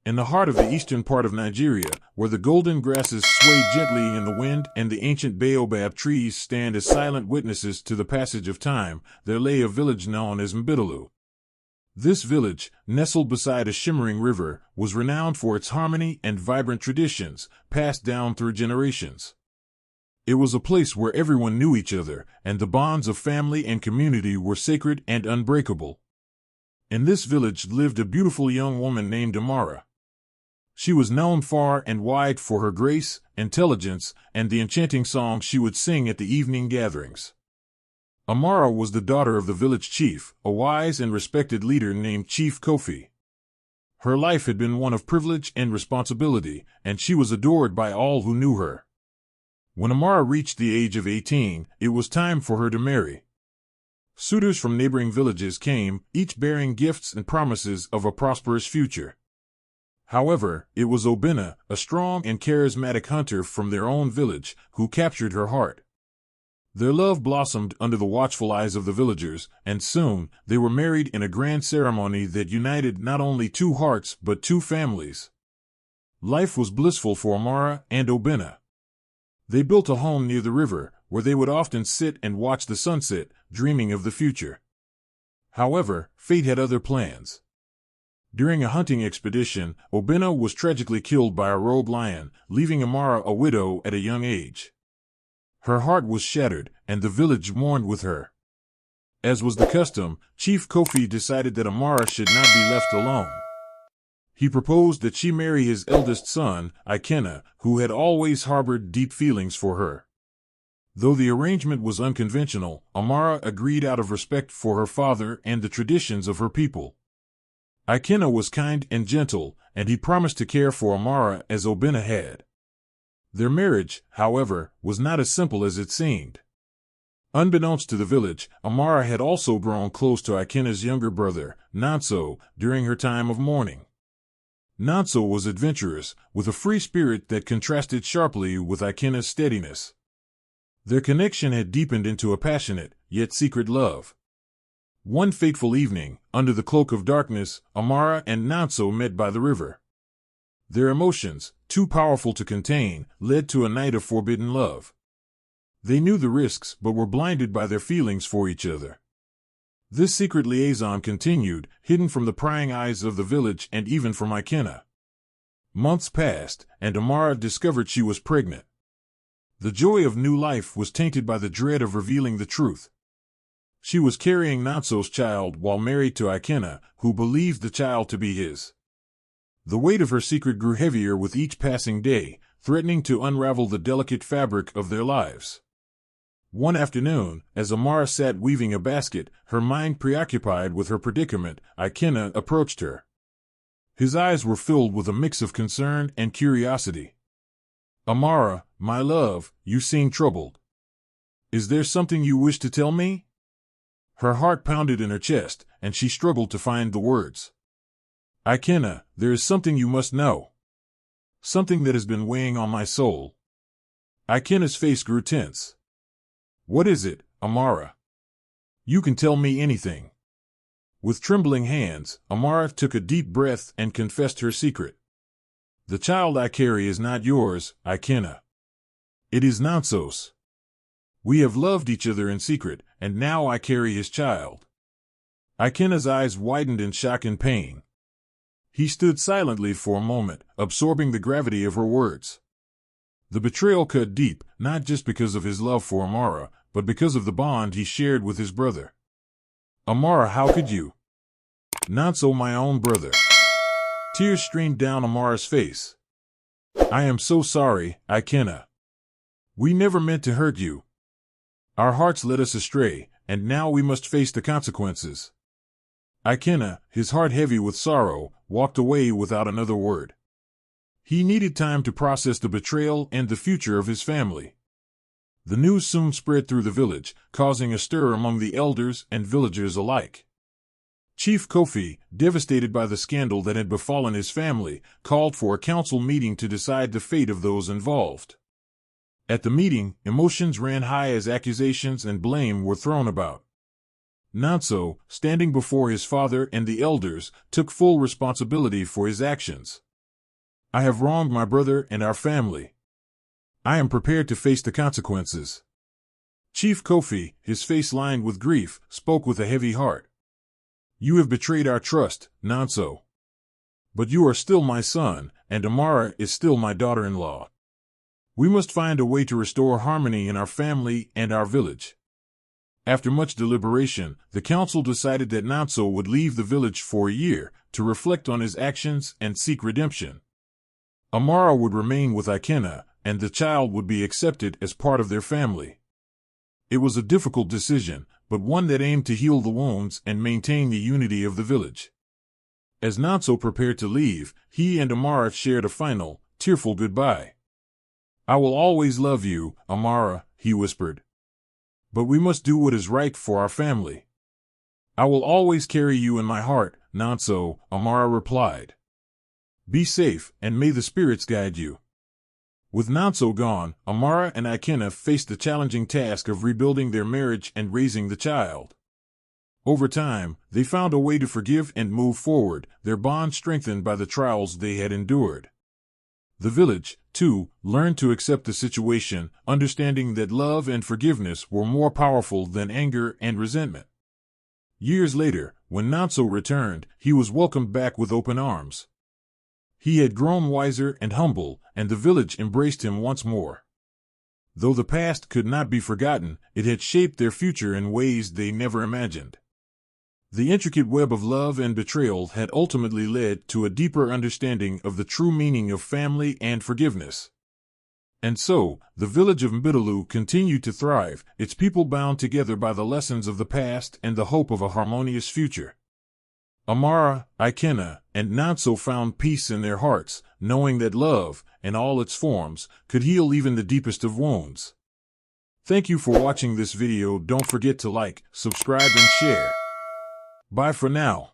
In the heart of the eastern part of Nigeria, where the golden grasses sway gently in the wind and the ancient baobab trees stand as silent witnesses to the passage of time, there lay a village known as Mbitalu. This village, nestled beside a shimmering river, was renowned for its harmony and vibrant traditions, passed down through generations. It was a place where everyone knew each other, and the bonds of family and community were sacred and unbreakable. In this village lived a beautiful young woman named Amara. She was known far and wide for her grace, intelligence, and the enchanting songs she would sing at the evening gatherings. Amara was the daughter of the village chief, a wise and respected leader named Chief Kofi. Her life had been one of privilege and responsibility, and she was adored by all who knew her. When Amara reached the age of 18, it was time for her to marry. Suitors from neighboring villages came, each bearing gifts and promises of a prosperous future. However, it was Obinna, a strong and charismatic hunter from their own village, who captured her heart. Their love blossomed under the watchful eyes of the villagers, and soon they were married in a grand ceremony that united not only two hearts but two families. Life was blissful for Amara and Obinna. They built a home near the river, where they would often sit and watch the sunset, dreaming of the future. However, fate had other plans. During a hunting expedition, Obinna was tragically killed by a rogue lion, leaving Amara a widow at a young age. Her heart was shattered, and the village mourned with her. As was the custom, Chief Kofi decided that Amara should not be left alone. He proposed that she marry his eldest son, Ikenna, who had always harbored deep feelings for her. Though the arrangement was unconventional, Amara agreed out of respect for her father and the traditions of her people. Ikenna was kind and gentle, and he promised to care for Amara as Obinna had. Their marriage, however, was not as simple as it seemed. Unbeknownst to the village, Amara had also grown close to Ikenna's younger brother, Nanso, during her time of mourning. Nanso was adventurous, with a free spirit that contrasted sharply with Ikenna's steadiness. Their connection had deepened into a passionate, yet secret love. One fateful evening, under the cloak of darkness, Amara and Nanso met by the river. Their emotions, too powerful to contain, led to a night of forbidden love. They knew the risks but were blinded by their feelings for each other. This secret liaison continued, hidden from the prying eyes of the village and even from Ikenna. Months passed, and Amara discovered she was pregnant. The joy of new life was tainted by the dread of revealing the truth. She was carrying Nanso's child while married to Ikenna, who believed the child to be his. The weight of her secret grew heavier with each passing day, threatening to unravel the delicate fabric of their lives. One afternoon, as Amara sat weaving a basket, her mind preoccupied with her predicament, Ikenna approached her. His eyes were filled with a mix of concern and curiosity. "Amara, my love, you seem troubled. Is there something you wish to tell me?" Her heart pounded in her chest, and she struggled to find the words. "Ikenna, there is something you must know. Something that has been weighing on my soul." Ikenna's face grew tense. "What is it, Amara? You can tell me anything." With trembling hands, Amara took a deep breath and confessed her secret. "The child I carry is not yours, Ikenna. It is Nanso's. We have loved each other in secret, and now I carry his child." Ikenna's eyes widened in shock and pain. He stood silently for a moment, absorbing the gravity of her words. The betrayal cut deep, not just because of his love for Amara, but because of the bond he shared with his brother. "Amara, how could you?" "Nanso, my own brother." Tears streamed down Amara's face. "I am so sorry, Ikenna. We never meant to hurt you. Our hearts led us astray, and now we must face the consequences." Ikenna, his heart heavy with sorrow, walked away without another word. He needed time to process the betrayal and the future of his family. The news soon spread through the village, causing a stir among the elders and villagers alike. Chief Kofi, devastated by the scandal that had befallen his family, called for a council meeting to decide the fate of those involved. At the meeting, emotions ran high as accusations and blame were thrown about. Nanso, standing before his father and the elders, took full responsibility for his actions. I have wronged my brother and our family. I am prepared to face the consequences. Chief Kofi, his face lined with grief, spoke with a heavy heart. You have betrayed our trust, Nonso. But you are still my son, and Amara is still my daughter-in-law. We must find a way to restore harmony in our family and our village. After much deliberation, the council decided that Nonso would leave the village for a year to reflect on his actions and seek redemption. Amara would remain with Ikena, and the child would be accepted as part of their family. It was a difficult decision, but one that aimed to heal the wounds and maintain the unity of the village. As Nonso prepared to leave, he and Amara shared a final, tearful goodbye. I will always love you, Amara, he whispered. But we must do what is right for our family. I will always carry you in my heart, Nonso, Amara replied. Be safe, and may the spirits guide you. With Nonso gone, Amara and Ikena faced the challenging task of rebuilding their marriage and raising the child. Over time, they found a way to forgive and move forward, their bond strengthened by the trials they had endured. The village, too, learned to accept the situation, understanding that love and forgiveness were more powerful than anger and resentment. Years later, when Nonso returned, he was welcomed back with open arms. He had grown wiser and humble, and the village embraced him once more. Though the past could not be forgotten, it had shaped their future in ways they never imagined. The intricate web of love and betrayal had ultimately led to a deeper understanding of the true meaning of family and forgiveness. And so, the village of Mbitalu continued to thrive, its people bound together by the lessons of the past and the hope of a harmonious future. Amara, Ikena, and Nonso found peace in their hearts, knowing that love, in all its forms, could heal even the deepest of wounds. Thank you for watching this video. Don't forget to like, subscribe, and share. Bye for now.